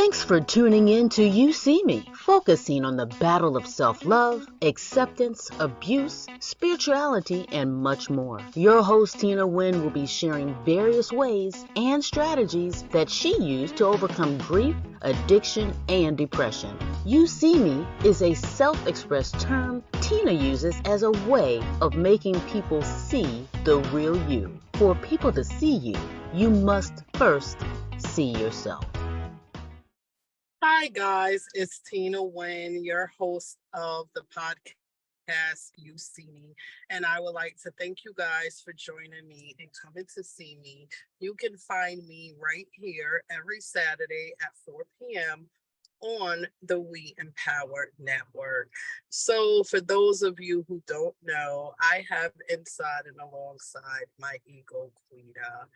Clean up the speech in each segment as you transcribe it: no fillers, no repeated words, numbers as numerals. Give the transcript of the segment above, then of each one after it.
Thanks for tuning in to You See Me, focusing on the battle of self-love, acceptance, abuse, spirituality, and much more. Your host, Tina Wynn, will be sharing various ways and strategies that she used to overcome grief, addiction, and depression. You See Me is a self-expressed term Tina uses as a way of making people see the real you. For people to see you, you must first see yourself. Hi, guys. It's Tina Wynn, your host of the podcast, You See Me. And I would like to thank you guys for joining me and coming to see me. You can find me right here every Saturday at 4 p.m. on the We Empowered Network. So for those of you who don't know, I have inside and alongside my ego, Quita.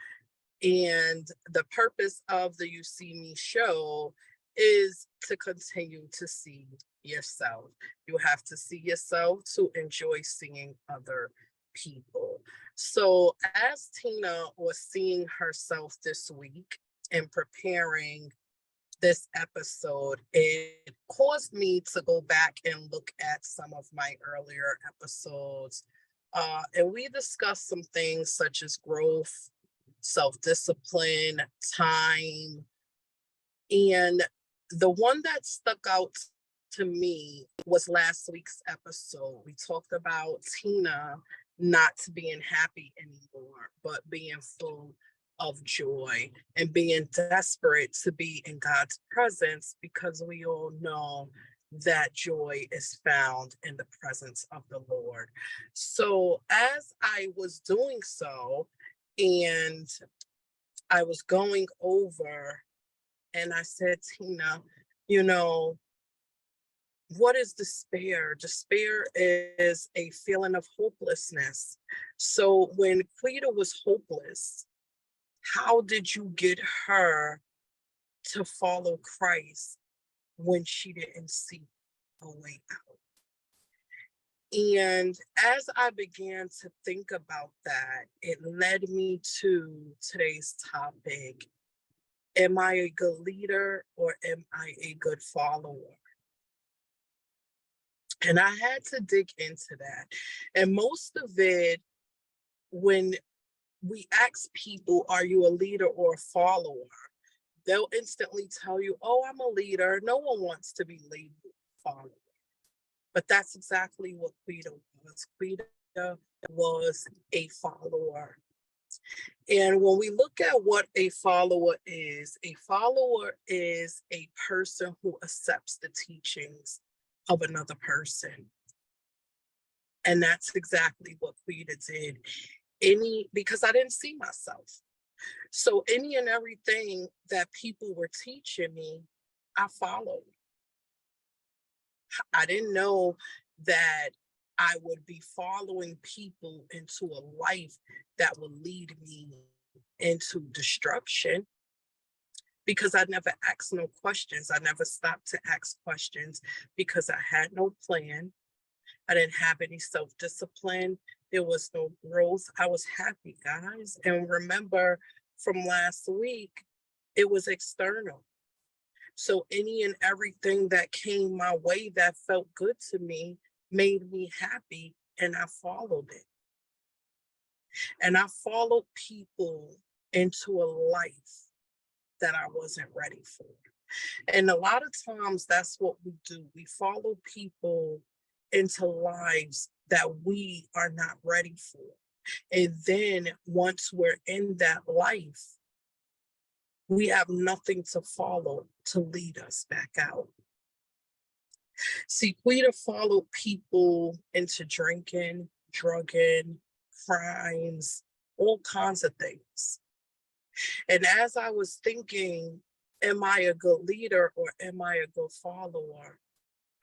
And the purpose of the You See Me show is to continue to see yourself. You have to see yourself to enjoy seeing other people. So as Tina was seeing herself this week and preparing this episode, it caused me to go back and look at some of my earlier episodes. And we discussed some things such as growth, self-discipline, time, and the one that stuck out to me was last week's episode. We talked about Tina not being happy anymore, but being full of joy and being desperate to be in God's presence, because we all know that joy is found in the presence of the Lord. So as I was doing so, and I was going over, and I said, Tina, what is despair? Despair is a feeling of hopelessness. So when Quita was hopeless, how did you get her to follow Christ when she didn't see a way out? And as I began to think about that, it led me to today's topic. Am I a good leader or am I a good follower? And I had to dig into that. And most of it, when we ask people, are you a leader or a follower? They'll instantly tell you, oh, I'm a leader. No one wants to be labeled follower. But that's exactly what Quita was. Quita was a follower. And when we look at what a follower is a person who accepts the teachings of another person. And that's exactly what Quita did. Because I didn't see myself. So any and everything that people were teaching me, I followed. I didn't know that I would be following people into a life that would lead me into destruction, because I never asked no questions. I never stopped to ask questions because I had no plan. I didn't have any self-discipline. There was no growth. I was happy, guys. And remember from last week, it was external. So any and everything that came my way that felt good to me made me happy, and I followed it. And I followed people into a life that I wasn't ready for. And a lot of times that's what we do. We follow people into lives that we are not ready for. And then once we're in that life, we have nothing to follow to lead us back out. See, Quita followed people into drinking, drugging, crimes, all kinds of things. And as I was thinking, am I a good leader or am I a good follower?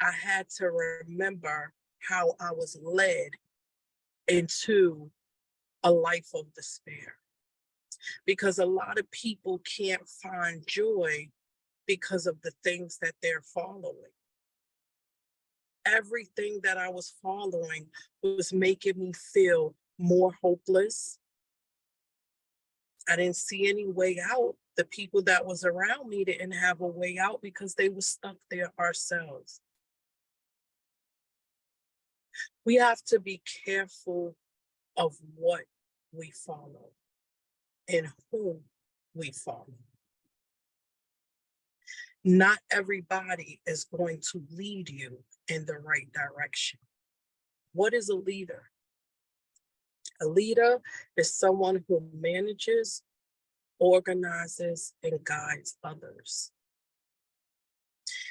I had to remember how I was led into a life of despair. Because a lot of people can't find joy because of the things that they're following. Everything that I was following was making me feel more hopeless. I didn't see any way out The people that was around me didn't have a way out because they were stuck there ourselves. We have to be careful of what we follow and whom we follow. Not everybody is going to lead you in the right direction. What is a leader? A leader is someone who manages, organizes, and guides others.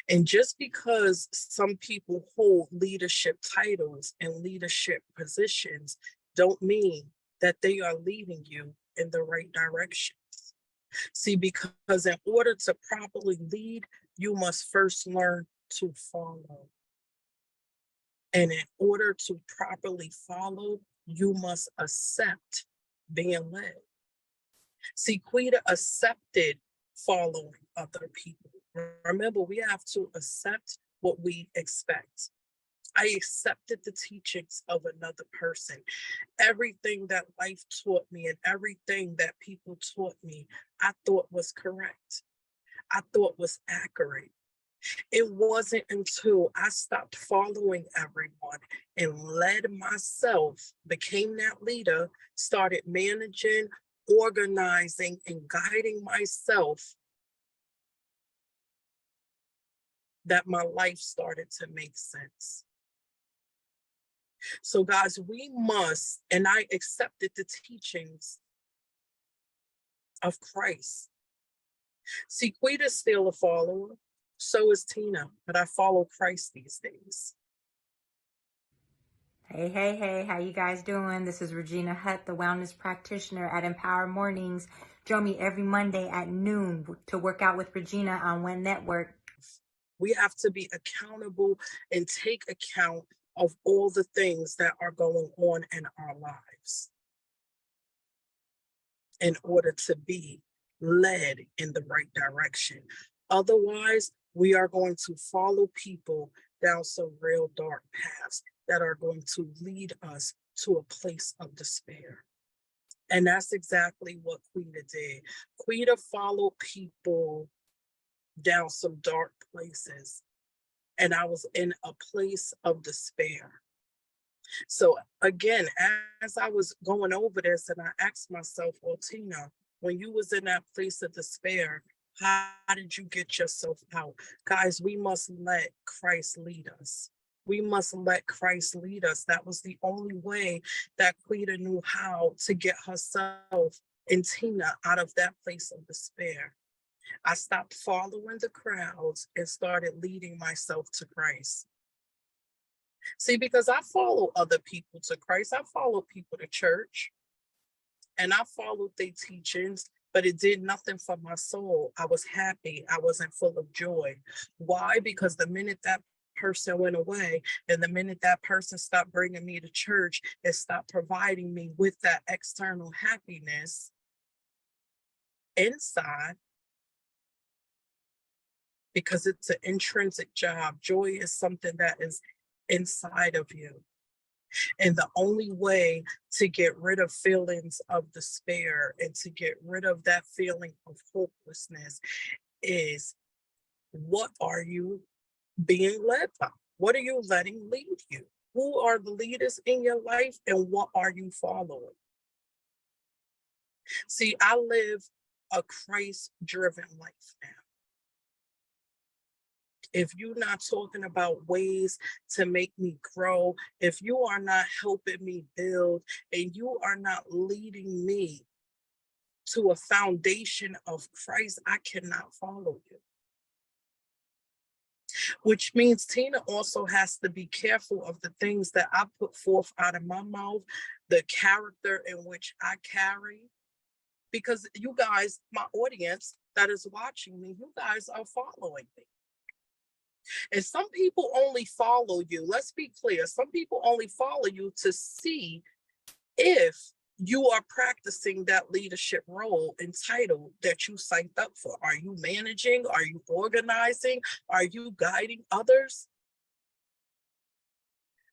And just because some people hold leadership titles and leadership positions don't mean that they are leading you in the right direction. See, because in order to properly lead, you must first learn to follow. And in order to properly follow, you must accept being led. See, Quita accepted following other people. Remember, we have to accept what we expect. I accepted the teachings of another person. Everything that life taught me and everything that people taught me, I thought was correct. I thought was accurate. It wasn't until I stopped following everyone and led myself, became that leader, started managing, organizing, and guiding myself, that my life started to make sense. So guys, we must, and I accepted the teachings of Christ. See, Quita's still a follower, so is Tina, but I follow Christ these days. Hey, hey, hey, how you guys doing? This is Regina Hutt, the wellness practitioner at Empower Mornings. Join me every Monday at noon to work out with Regina on One Network. We have to be accountable and take account of all the things that are going on in our lives in order to be led in the right direction. Otherwise, we are going to follow people down some real dark paths that are going to lead us to a place of despair. And that's exactly what Quita did. Quita followed people down some dark places, and I was in a place of despair. So again, as I was going over this, and I asked myself, well, Tina, when you was in that place of despair, how did you get yourself out? Guys, we must let Christ lead us. We must let Christ lead us. That was the only way that Quita knew how to get herself and Tina out of that place of despair. I stopped following the crowds and started leading myself to Christ. See, because I follow other people to Christ, I follow people to church, and I followed their teachings, but it did nothing for my soul. I was happy. I wasn't full of joy. Why? Because the minute that person went away and the minute that person stopped bringing me to church and stopped providing me with that external happiness inside, because it's an intrinsic job. Joy is something that is inside of you. And the only way to get rid of feelings of despair and to get rid of that feeling of hopelessness is, what are you being led by? What are you letting lead you? Who are the leaders in your life and what are you following? See, I live a Christ-driven life now. If you're not talking about ways to make me grow, if you are not helping me build, and you are not leading me to a foundation of Christ, I cannot follow you. Which means Tina also has to be careful of the things that I put forth out of my mouth, the character in which I carry. Because you guys, my audience that is watching me, you guys are following me. And some people only follow you. Let's be clear. Some people only follow you to see if you are practicing that leadership role and title that you signed up for. Are you managing? Are you organizing? Are you guiding others?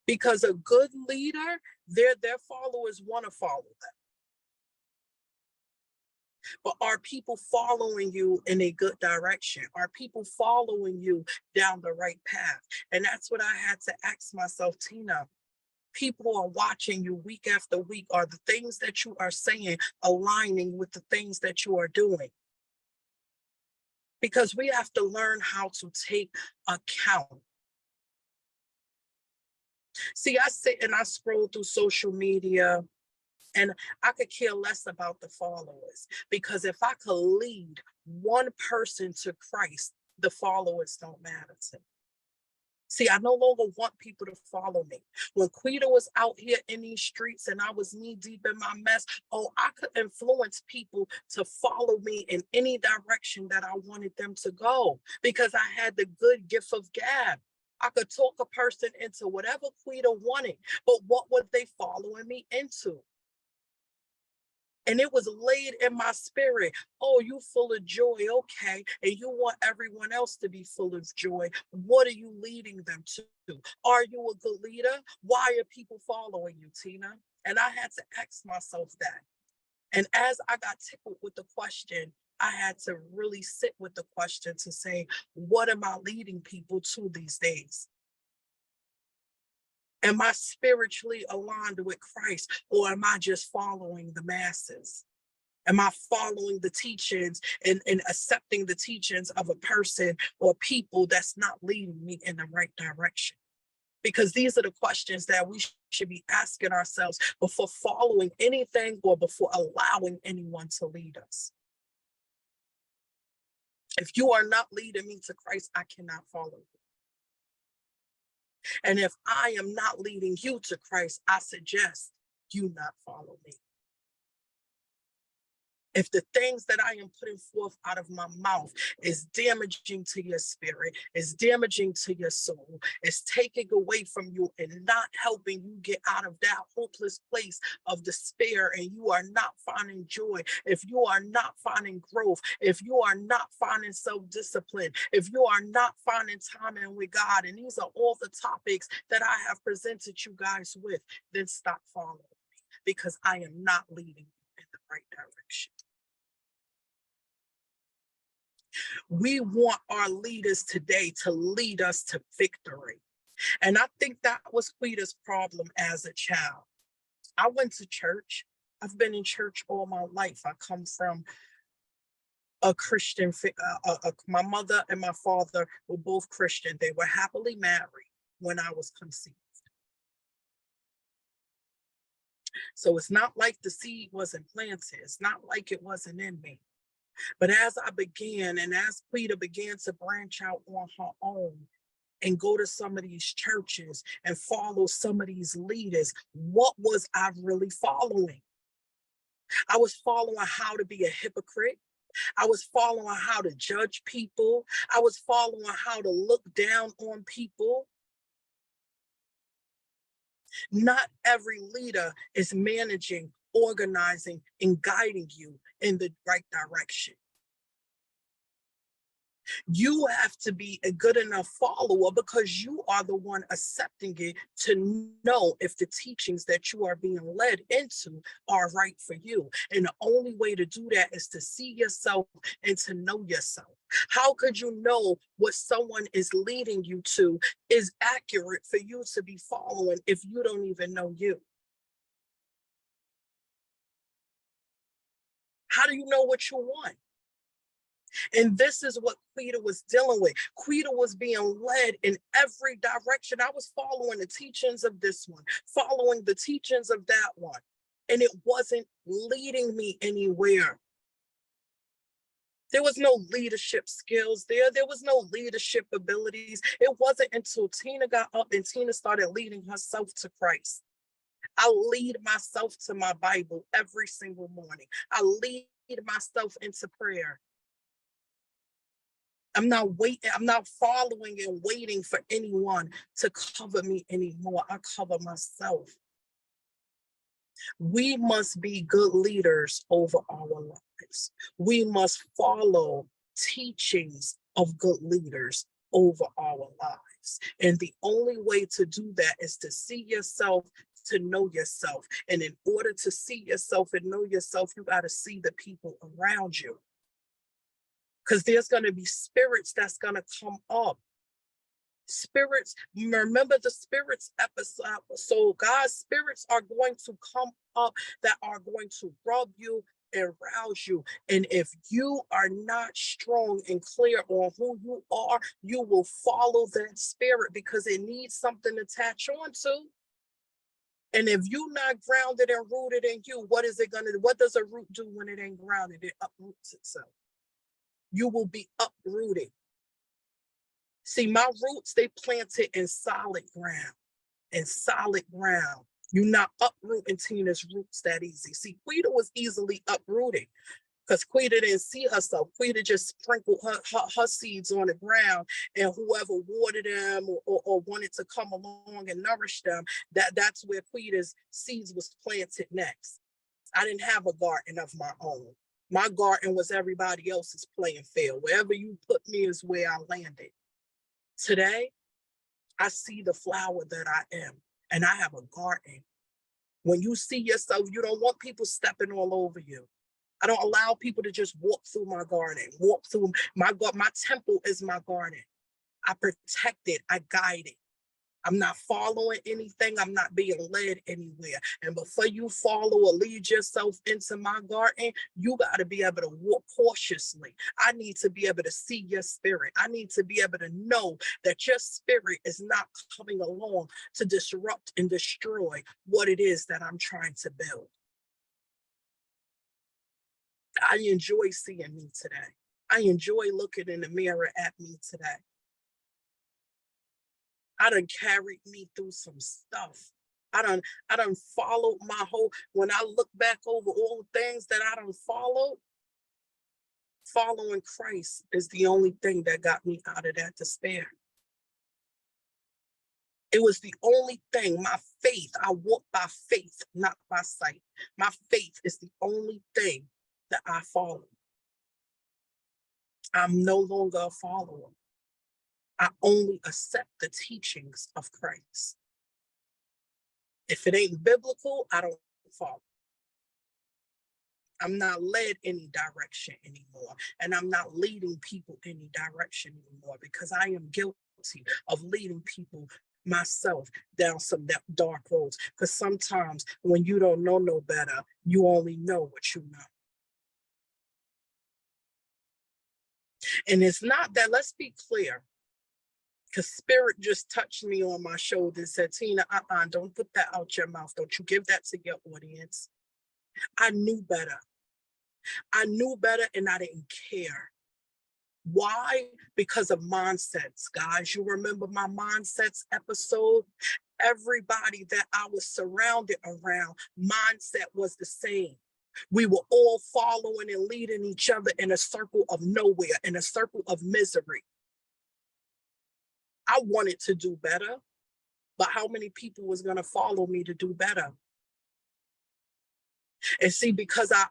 Because a good leader, their followers want to follow them. But are people following you in a good direction? Are people following you down the right path? And that's what I had to ask myself, Tina. People are watching you week after week. Are the things that you are saying aligning with the things that you are doing? Because we have to learn how to take account. See, I sit and I scroll through social media, and I could care less about the followers, because if I could lead one person to Christ, the followers don't matter to me. See, I no longer want people to follow me. When Quita was out here in these streets and I was knee deep in my mess, I could influence people to follow me in any direction that I wanted them to go, because I had the good gift of gab. I could talk a person into whatever Quita wanted, but what were they following me into? And it was laid in my spirit. Oh, you full of joy, okay. And you want everyone else to be full of joy. What are you leading them to? Are you a good leader? Why are people following you, Tina? And I had to ask myself that. And as I got tickled with the question, I had to really sit with the question to say, what am I leading people to these days? Am I spiritually aligned with Christ, or am I just following the masses? Am I following the teachings and accepting the teachings of a person or people that's not leading me in the right direction? Because these are the questions that we should be asking ourselves before following anything or before allowing anyone to lead us. If you are not leading me to Christ, I cannot follow you. And if I am not leading you to Christ, I suggest you not follow me. If the things that I am putting forth out of my mouth is damaging to your spirit, is damaging to your soul, is taking away from you and not helping you get out of that hopeless place of despair, and you are not finding joy, if you are not finding growth, if you are not finding self-discipline, if you are not finding time in with God, and these are all the topics that I have presented you guys with, then stop following me, because I am not leading you in the right direction. We want our leaders today to lead us to victory. And I think that was Quita's problem as a child. I went to church. I've been in church all my life. I come from a Christian, my mother and my father were both Christian. They were happily married when I was conceived. So it's not like the seed wasn't planted. It's not like it wasn't in me. But as I began, and as Quita began to branch out on her own and go to some of these churches and follow some of these leaders, what was I really following? I was following how to be a hypocrite. I was following how to judge people. I was following how to look down on people. Not every leader is managing, organizing, and guiding you in the right direction. You have to be a good enough follower, because you are the one accepting it, to know if the teachings that you are being led into are right for you. And the only way to do that is to see yourself and to know yourself. How could you know what someone is leading you to is accurate for you to be following if you don't even know you? How do you know what you want? And this is what Quita was dealing with. Quita was being led in every direction. I was following the teachings of this one, following the teachings of that one, and it wasn't leading me anywhere. There was no leadership skills there. There was no leadership abilities. It wasn't until Tina got up and Tina started leading herself to Christ. I lead myself to my Bible every single morning. I lead myself into prayer. I'm not waiting. I'm not following and waiting for anyone to cover me anymore. I cover myself. We must be good leaders over our lives. We must follow teachings of good leaders over our lives. And the only way to do that is to see yourself, to know yourself. And in order to see yourself and know yourself, you got to see the people around you. Because there's going to be spirits that's going to come up. Spirits, remember the spirits episode. So God's spirits are going to come up that are going to rub you and rouse you. And if you are not strong and clear on who you are, you will follow that spirit because it needs something to attach on to. And if you're not grounded and rooted in you, what is it going to do? What does a root do when it ain't grounded? It uproots itself. You will be uprooted. See, my roots, they planted in solid ground. In solid ground. You're not uprooting Tina's roots that easy. See, Quita was easily uprooted because Quita didn't see herself. Quita just sprinkled her seeds on the ground, and whoever watered them or wanted to come along and nourish them, that's where Quita's seeds was planted next. I didn't have a garden of my own. My garden was everybody else's playing field. Wherever you put me is where I landed. Today, I see the flower that I am, and I have a garden. When you see yourself, you don't want people stepping all over you. I don't allow people to just walk through my garden, walk through my garden. My temple is my garden. I protect it, I guide it. I'm not following anything. I'm not being led anywhere. And before you follow or lead yourself into my garden, you got to be able to walk cautiously. I need to be able to see your spirit. I need to be able to know that your spirit is not coming along to disrupt and destroy what it is that I'm trying to build. I enjoy seeing me today. I enjoy looking in the mirror at me today. I done carried me through some stuff. I done followed my whole, when I look back over all the things that I done followed, following Christ is the only thing that got me out of that despair. It was the only thing, my faith, I walk by faith, not by sight. My faith is the only thing that I follow. I'm no longer a follower. I only accept the teachings of Christ. If it ain't biblical, I don't follow. I'm not led any direction anymore. And I'm not leading people any direction anymore because I am guilty of leading people myself down some dark roads. Because sometimes when you don't know no better, you only know what you know. And it's not that, let's be clear. Because spirit just touched me on my shoulder and said, Tina, don't put that out your mouth. Don't you give that to your audience. I knew better. I knew better and I didn't care. Why? Because of mindsets, guys. You remember my mindsets episode? Everybody that I was surrounded around, mindset was the same. We were all following and leading each other in a circle of nowhere, in a circle of misery. I wanted to do better, but how many people was going to follow me to do better? And see, because I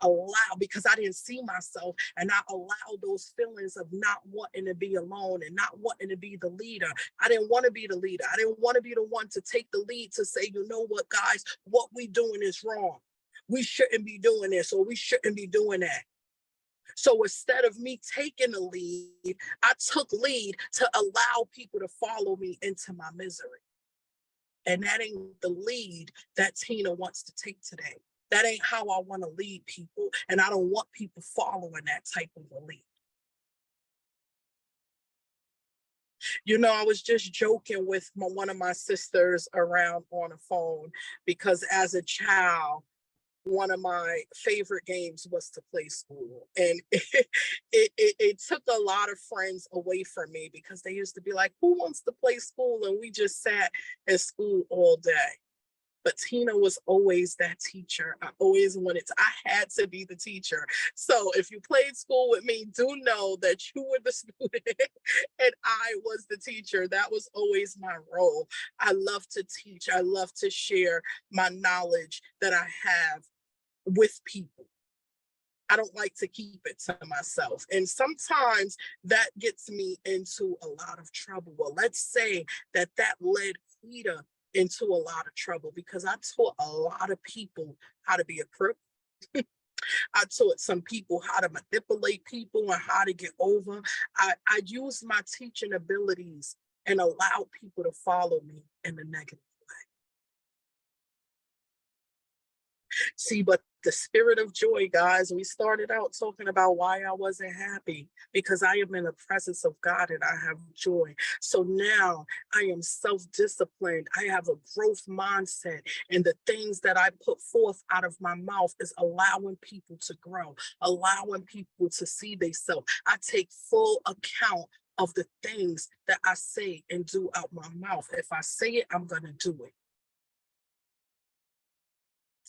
didn't see myself and I allowed those feelings of not wanting to be alone and not wanting to be the leader. I didn't want to be the leader. I didn't want to be the one to take the lead to say, you know what, guys, what we doing is wrong. We shouldn't be doing this or we shouldn't be doing that. So instead of me taking the lead, I took lead to allow people to follow me into my misery. And that ain't the lead that Tina wants to take today. That ain't how I want to lead people. And I don't want people following that type of a lead. You know, I was just joking with one of my sisters around on the phone because as a child, one of my favorite games was to play school. And it took a lot of friends away from me because they used to be like, who wants to play school? And we just sat at school all day. But Tina was always that teacher. I had to be the teacher. So if you played school with me, do know that you were the student and I was the teacher. That was always my role. I love to teach. I love to share my knowledge that I have with people. I don't like to keep it to myself. And sometimes that gets me into a lot of trouble. Well, let's say that led Quita into a lot of trouble because I taught a lot of people how to be a crook. I taught some people how to manipulate people and how to get over. I used my teaching abilities and allowed people to follow me in the negative. See, but the spirit of joy, guys, we started out talking about why I wasn't happy because I am in the presence of God and I have joy. So now I am self-disciplined. I have a growth mindset, and the things that I put forth out of my mouth is allowing people to grow, allowing people to see themselves. I take full account of the things that I say and do out my mouth. If I say it, I'm going to do it.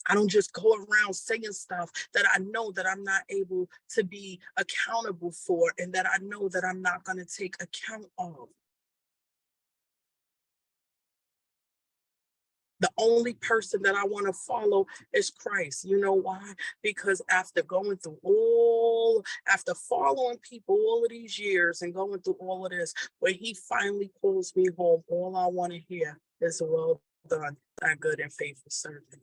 I don't just go around saying stuff that I know that I'm not able to be accountable for and that I know that I'm not going to take account of. The only person that I want to follow is Christ. You know why? Because after following people all of these years and going through all of this, when he finally calls me home, all I want to hear is, well done, thy good and faithful servant.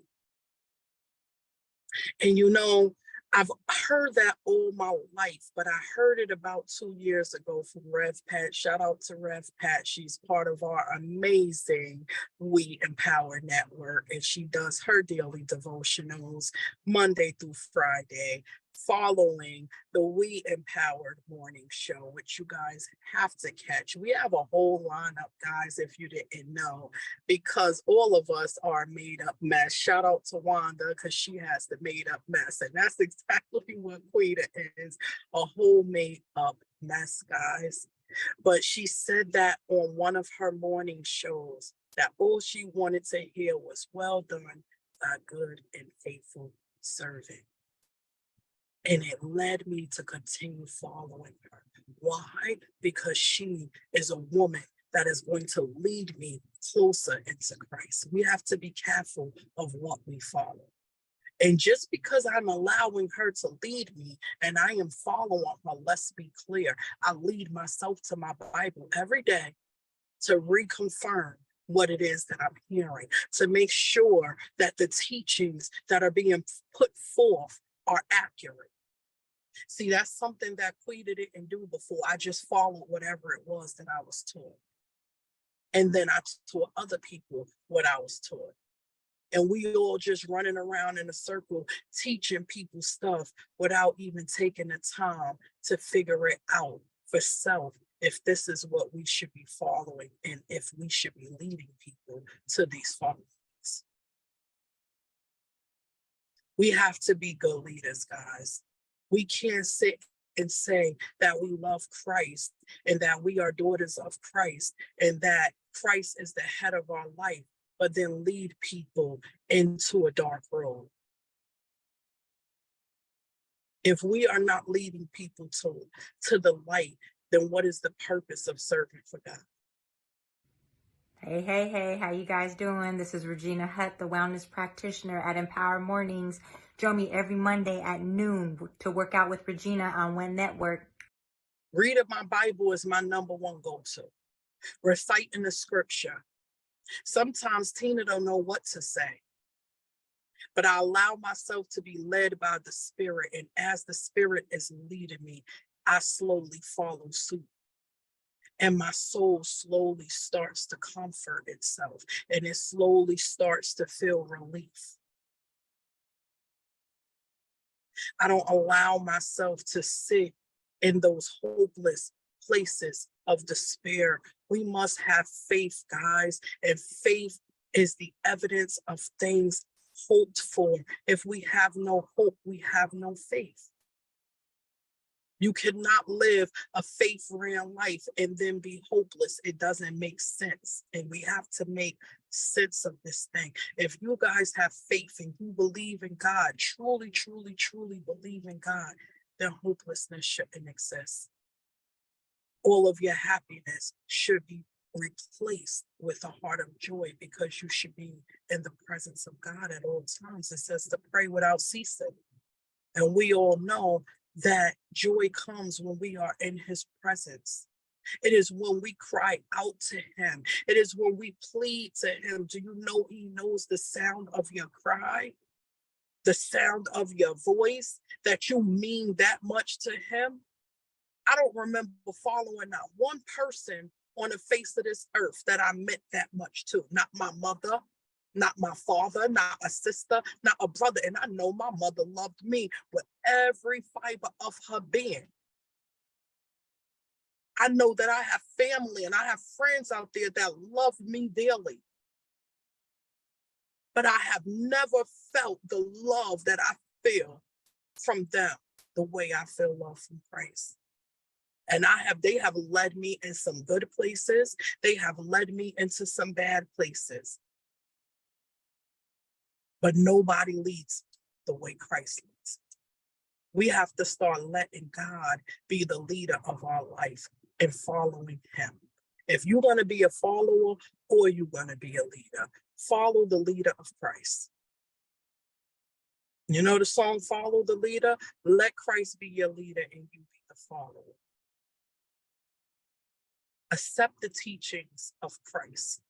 And you know, I've heard that all my life, but I heard it about 2 years ago from Rev Pat. Shout out to Rev Pat. She's part of our amazing We Empower Network, and she does her daily devotionals Monday through Friday, following the We Empowered Morning Show, which you guys have to catch. We have a whole lineup, guys, if you didn't know, because all of us are a made up mess. Shout out to Wanda, because she has the made up mess. And that's exactly what Quita is, a whole made up mess, guys. But she said that on one of her morning shows, that all she wanted to hear was, well done, thy good and faithful servant. And it led me to continue following her. Why? Because she is a woman that is going to lead me closer into Christ. We have to be careful of what we follow. And just because I'm allowing her to lead me and I am following her, let's be clear, I lead myself to my Bible every day to reconfirm what it is that I'm hearing, to make sure that the teachings that are being put forth are accurate. See, that's something that Quita didn't do before. I just followed whatever it was that I was taught. And then I taught other people what I was taught. And we all just running around in a circle, teaching people stuff without even taking the time to figure it out for self, if this is what we should be following and if we should be leading people to these followings. We have to be good leaders, guys. We can't sit and say that we love Christ and that we are daughters of Christ and that Christ is the head of our life, but then lead people into a dark road. If we are not leading people to the light, then what is the purpose of serving for God? Hey, how you guys doing? This is Regina Hutt, the wellness practitioner at Empower Mornings. Join me every Monday at noon to work out with Regina on One Network. Reading my Bible is my number one go-to. Reciting the scripture. Sometimes Tina don't know what to say, but I allow myself to be led by the Spirit. And as the Spirit is leading me, I slowly follow suit. And my soul slowly starts to comfort itself, and it slowly starts to feel relief. I don't allow myself to sit in those hopeless places of despair. We must have faith, guys, and faith is the evidence of things hoped for. If we have no hope, we have no faith. You cannot live a faith-ridden life and then be hopeless. It doesn't make sense. And we have to make sense of this thing. If you guys have faith and you believe in God, truly believe in God, then hopelessness shouldn't exist. All of your happiness should be replaced with a heart of joy because you should be in the presence of God at all times. It says to pray without ceasing. And we all know that joy comes when we are in his presence. It is when we cry out to him. It is when we plead to him. Do you know he knows the sound of your cry? The sound of your voice, that you mean that much to him? I don't remember following not one person on the face of this earth that I meant that much to. Not my mother, not my father, not a sister, not a brother. And I know my mother loved me with every fiber of her being. I know that I have family and I have friends out there that love me dearly. But I have never felt the love that I feel from them the way I feel love from Christ. And they have led me in some good places. They have led me into some bad places. But nobody leads the way Christ leads. We have to start letting God be the leader of our life and following him. If you're going to be a follower or you're going to be a leader, follow the leader of Christ. You know the song, Follow the Leader? Let Christ be your leader and you be the follower. Accept the teachings of Christ.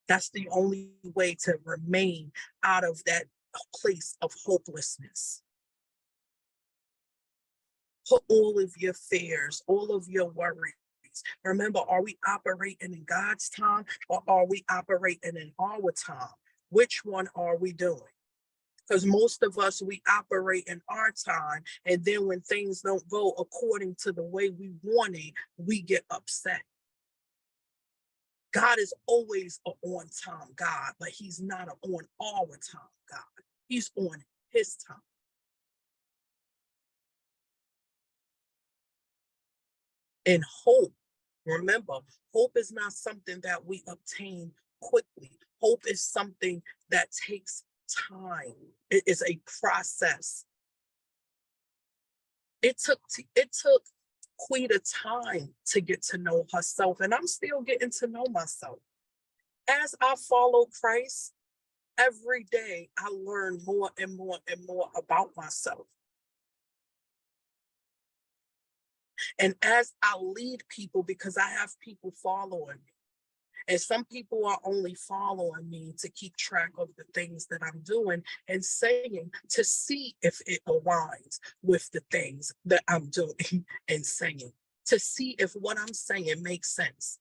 That's the only way to remain out of that place of hopelessness. Put all of your fears, all of your worries. Remember, are we operating in God's time or are we operating in our time? Which one are we doing? Because most of us, we operate in our time, and then when things don't go according to the way we want it, we get upset. God is always an on-time God, but he's not an on-our-time God. He's on his time. And hope, remember, hope is not something that we obtain quickly. Hope is something that takes time. It is a process. It took Quita time to get to know herself, and I'm still getting to know myself. As I follow Christ, every day I learn more and more and more about myself. And as I lead people, because I have people following me, and some people are only following me to keep track of the things that I'm doing and saying to see if it aligns with the things that I'm doing and saying, to see if what I'm saying makes sense.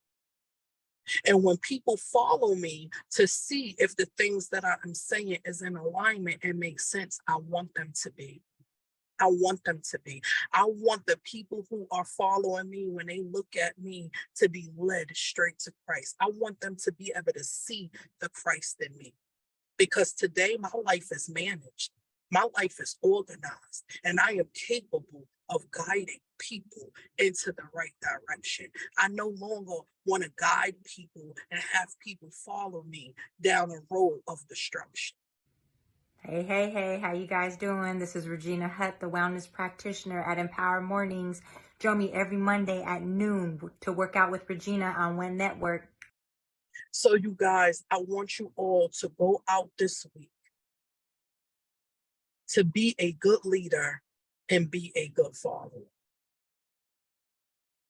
And when people follow me to see if the things that I'm saying is in alignment and makes sense, I want them to be. I want them to be. I want the people who are following me, when they look at me, to be led straight to Christ. I want them to be able to see the Christ in me. Because today my life is managed. My life is organized, and I am capable of guiding people into the right direction. I no longer want to guide people and have people follow me down a road of destruction. Hey, how you guys doing? This is Regina Hutt, the wellness practitioner at Empower Mornings. Join me every Monday at noon to work out with Regina on Wynn Network. So you guys, I want you all to go out this week to be a good leader and be a good follower.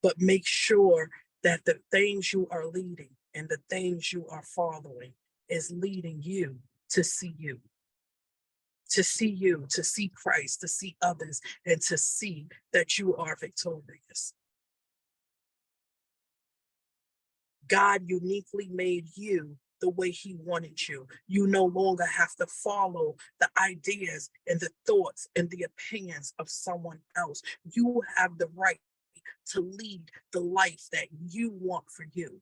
But make sure that the things you are leading and the things you are following is leading you to see you. To see you, to see Christ, to see others, and to see that you are victorious. God uniquely made you the way he wanted you. You no longer have to follow the ideas and the thoughts and the opinions of someone else. You have the right to lead the life that you want for you.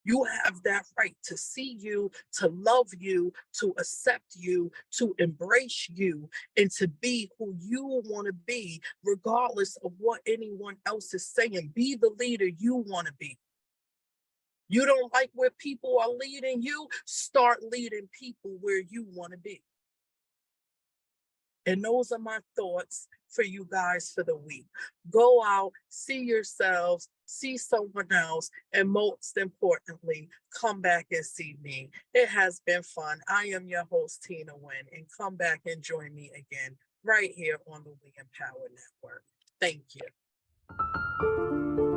You have that right to see you, to love you, to accept you, to embrace you, and to be who you want to be, regardless of what anyone else is saying. Be the leader you want to be. You don't like where people are leading you, start leading people where you want to be. And those are my thoughts for you guys for the week. Go out, see yourselves, see someone else, and most importantly, come back and see me. It has been fun. I am your host, Tina Wynn, and come back and join me again right here on the We Empower Network. Thank you.